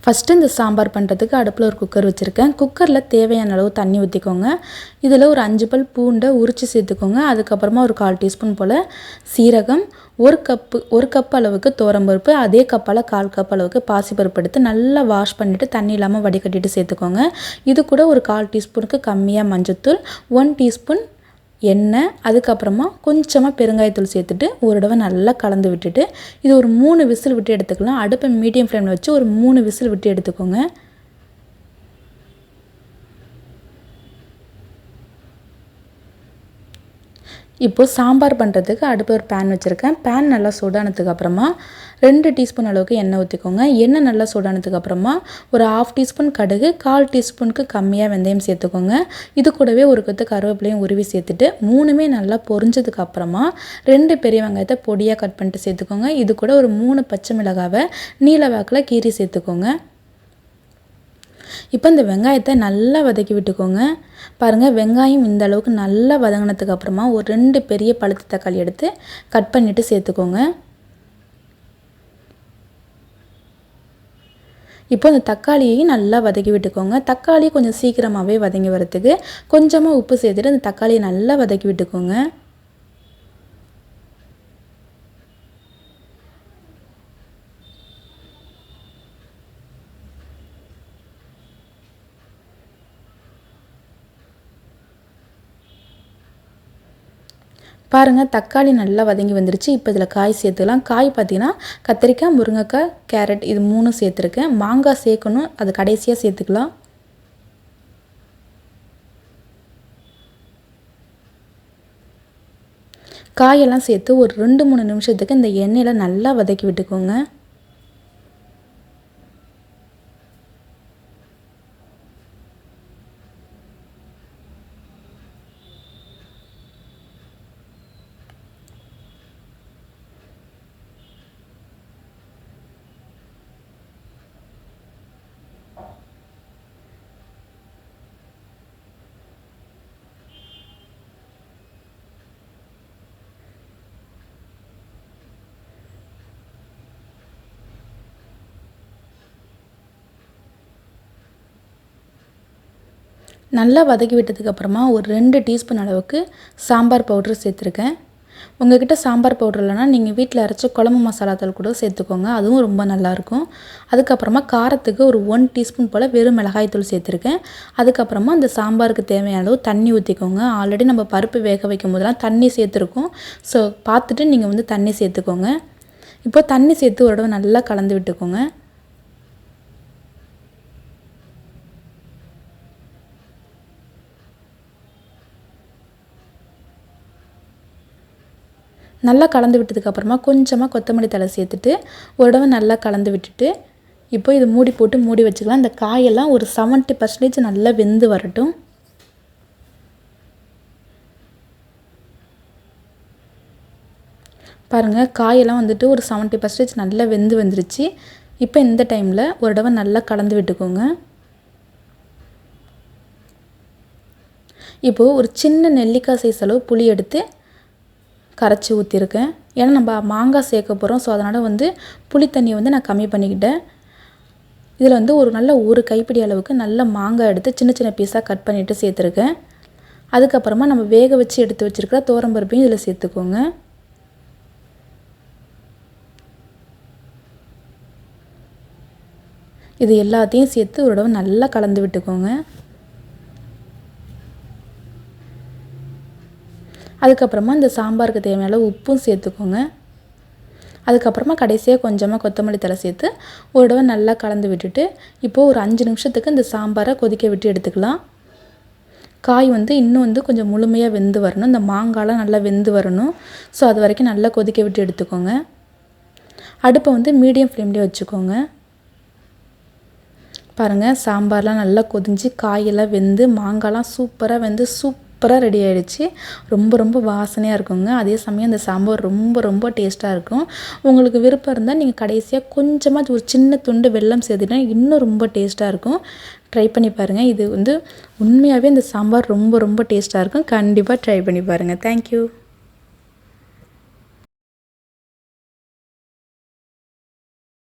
First இந்த சாம்பார் பண்ணுறதுக்கு அடுப்பில் ஒரு குக்கர் வச்சுருக்கேன். குக்கரில் தேவையான அளவு தண்ணி ஊற்றிக்கோங்க. இதில் ஒரு 5 பல் பூண்டை உரித்து சேர்த்துக்கோங்க. அதுக்கப்புறமா ஒரு 1/4 டீஸ்பூன் போல் சீரகம், ஒரு கப் அளவுக்கு துவரம்பருப்பு, அதே கப்பால் 1/4 கப் அளவுக்கு பாசிப்பருப்பு எடுத்து நல்லா வாஷ் பண்ணிவிட்டு தண்ணி இல்லாமல் வடிகட்டிட்டு சேர்த்துக்கோங்க. இது கூட ஒரு 1/4 டீஸ்பூனுக்கு கம்மியாக மஞ்சள்தூள், 1 டீஸ்பூன் எண்ணெய், அதுக்கப்புறமா கொஞ்சமாக பெருங்காயத்தூள் சேர்த்துட்டு ஒரு தடவை நல்லா கலந்து விட்டுட்டு இது ஒரு 3 விசில் விட்டு எடுத்துக்கலாம். அடுப்பை மீடியம் ஃப்ளேமில் வச்சு ஒரு 3 விசில் விட்டு எடுத்துக்கோங்க. இப்போது சாம்பார் பண்ணுறதுக்கு அடுப்பு ஒரு பேன் வச்சுருக்கேன். பேன் நல்லா சூடானதுக்கு அப்புறமா 2 டீஸ்பூன் அளவுக்கு எண்ணெய் ஊற்றிக்கோங்க. எண்ணெய் நல்லா சூடானதுக்கு அப்புறமா ஒரு 1/2 டீஸ்பூன் கடுகு, 1/4 டீஸ்பூனுக்கு கம்மியாக வெந்தயம் சேர்த்துக்கோங்க. இது கூடவே ஒரு கொத்து கருவேப்பிலையும் உருவி சேர்த்துட்டு 3மே நல்லா பொரிஞ்சதுக்கு அப்புறமா 2 பெரிய வெங்காயத்தை பொடியாக கட் பண்ணிட்டு சேர்த்துக்கோங்க. இது கூட ஒரு 3 பச்சை மிளகாவை நீல வாக்கில் கீறி சேர்த்துக்கோங்க. இப்போ இந்த வெங்காயத்தை நல்லா வதக்கி விட்டுக்கோங்க. பாருங்கள், வெங்காயம் இந்த அளவுக்கு நல்லா வதங்கினதுக்கு அப்புறமா ஒரு 2 பெரிய பழுத்த தக்காளி எடுத்து கட் பண்ணிவிட்டு சேர்த்துக்கோங்க. இப்போ இந்த தக்காளியையும் நல்லா வதக்கி விட்டுக்கோங்க. தக்காளி கொஞ்சம் சீக்கிரமாகவே வதங்கி வரத்துக்கு கொஞ்சமாக உப்பு சேர்த்துட்டு அந்த தக்காளியை நல்லா வதக்கி விட்டுக்கோங்க. பாருங்கள், தக்காளி நல்லா வதங்கி வந்துருச்சு. இப்போ இதில் காய் சேர்த்துக்கலாம். காய் பார்த்திங்கன்னா கத்திரிக்காய், முருங்கைக்காய், கேரட் இது 3 சேர்த்துருக்கேன். மாங்காய் சேர்க்கணும், அது கடைசியாக சேர்த்துக்கலாம். காயெல்லாம் சேர்த்து ஒரு 2-3 நிமிஷத்துக்கு இந்த எண்ணெயில் நல்லா வதக்கி விட்டுக்கோங்க. நல்லா வதக்கி விட்டதுக்கப்புறமா ஒரு 2 டீஸ்பூன் அளவுக்கு சாம்பார் பவுட்ரு சேர்த்துருக்கேன். உங்கள்கிட்ட சாம்பார் பவுட்ரு இல்லைனா நீங்கள் வீட்டில் அரைச்ச குழம்பு மசாலா தூள் கூட சேர்த்துக்கோங்க, அதுவும் ரொம்ப நல்லாயிருக்கும். அதுக்கப்புறமா காரத்துக்கு ஒரு 1 டீஸ்பூன் போல் வெறும் மிளகாய் தூள் சேர்த்துருக்கேன். அதுக்கப்புறமா அந்த சாம்பாருக்கு தேவையான அளவு தண்ணி ஊற்றிக்கோங்க. ஆல்ரெடி நம்ம பருப்பு வேக வைக்கும் போதெல்லாம் தண்ணி சேர்த்துருக்கோம். ஸோ பார்த்துட்டு நீங்கள் தண்ணி சேர்த்துக்கோங்க. இப்போ தண்ணி சேர்த்து ஒரு தடவை நல்லா கலந்து விட்டுக்கோங்க. நல்லா கலந்து விட்டதுக்கப்புறமா கொஞ்சமாக கொத்தமல்லி தழை சேர்த்துட்டு ஒரு தடவை நல்லா கலந்து விட்டுட்டு இப்போ இது மூடி போட்டு மூடி வச்சுக்கலாம். இந்த காயெல்லாம் ஒரு 70% நல்லா வெந்து வரட்டும். பாருங்கள், காயெல்லாம் ஒரு 70% நல்லா வெந்து வந்துருச்சு. இப்போ இந்த டைமில் ஒரு தடவை நல்லா கலந்து விட்டுக்கோங்க. இப்போது ஒரு சின்ன நெல்லிக்காய் சைஸ் அளவு புளி எடுத்து கரைச்சி ஊற்றிருக்கேன். ஏன்னா நம்ம மாங்காய் சேர்க்க போகிறோம். ஸோ அதனால் புளி தண்ணியை நான் கம்மி பண்ணிக்கிட்டேன். இதில் ஒரு கைப்பிடி அளவுக்கு நல்ல மாங்காய் எடுத்து சின்ன சின்ன பீஸாக கட் பண்ணிவிட்டு சேர்த்துருக்கேன். அதுக்கப்புறமா நம்ம வேக வச்சு எடுத்து வச்சுருக்கிற துவரம்பருப்பையும் இதில் சேர்த்துக்கோங்க. இது எல்லாத்தையும் சேர்த்து ஒரு தடவை நல்லா கலந்து விட்டுக்கோங்க. அதுக்கப்புறமா இந்த சாம்பாருக்கு தேவையான உப்பும் சேர்த்துக்கோங்க. அதுக்கப்புறமா கடைசியாக கொஞ்சமாக கொத்தமல்லி தழை சேர்த்து ஒரு தடவை நல்லா கலந்து விட்டுட்டு இப்போது ஒரு 5 நிமிஷத்துக்கு இந்த சாம்பாரை கொதிக்க விட்டு எடுத்துக்கலாம். காய் இன்னும் கொஞ்சம் முழுமையாக வெந்து வரணும். இந்த மாங்காய்லாம் நல்லா வெந்து வரணும். ஸோ அது வரைக்கும் நல்லா கொதிக்க விட்டு எடுத்துக்கோங்க. அடுப்பை மீடியம் ஃப்ளேம்லேயே வச்சுக்கோங்க. பாருங்கள், சாம்பார்லாம் நல்லா கொதிஞ்சு காயெல்லாம் வெந்து மாங்காய்லாம் சூப்பராக ரெடி ஆகிடுச்சு. ரொம்ப வாசனையாக இருக்குங்க. அதே சமயம் இந்த சாம்பார் ரொம்ப டேஸ்ட்டாக இருக்கும். உங்களுக்கு விருப்பம் இருந்தால் நீங்கள் கடைசியாக கொஞ்சமாக ஒரு சின்ன துண்டு வெல்லம் சேர்த்துட்டா இன்னும் ரொம்ப டேஸ்ட்டாக இருக்கும். ட்ரை பண்ணி பாருங்கள். இது உண்மையாகவே இந்த சாம்பார் ரொம்ப டேஸ்ட்டாக இருக்கும். கண்டிப்பாக ட்ரை பண்ணி பாருங்கள். தேங்க்யூ.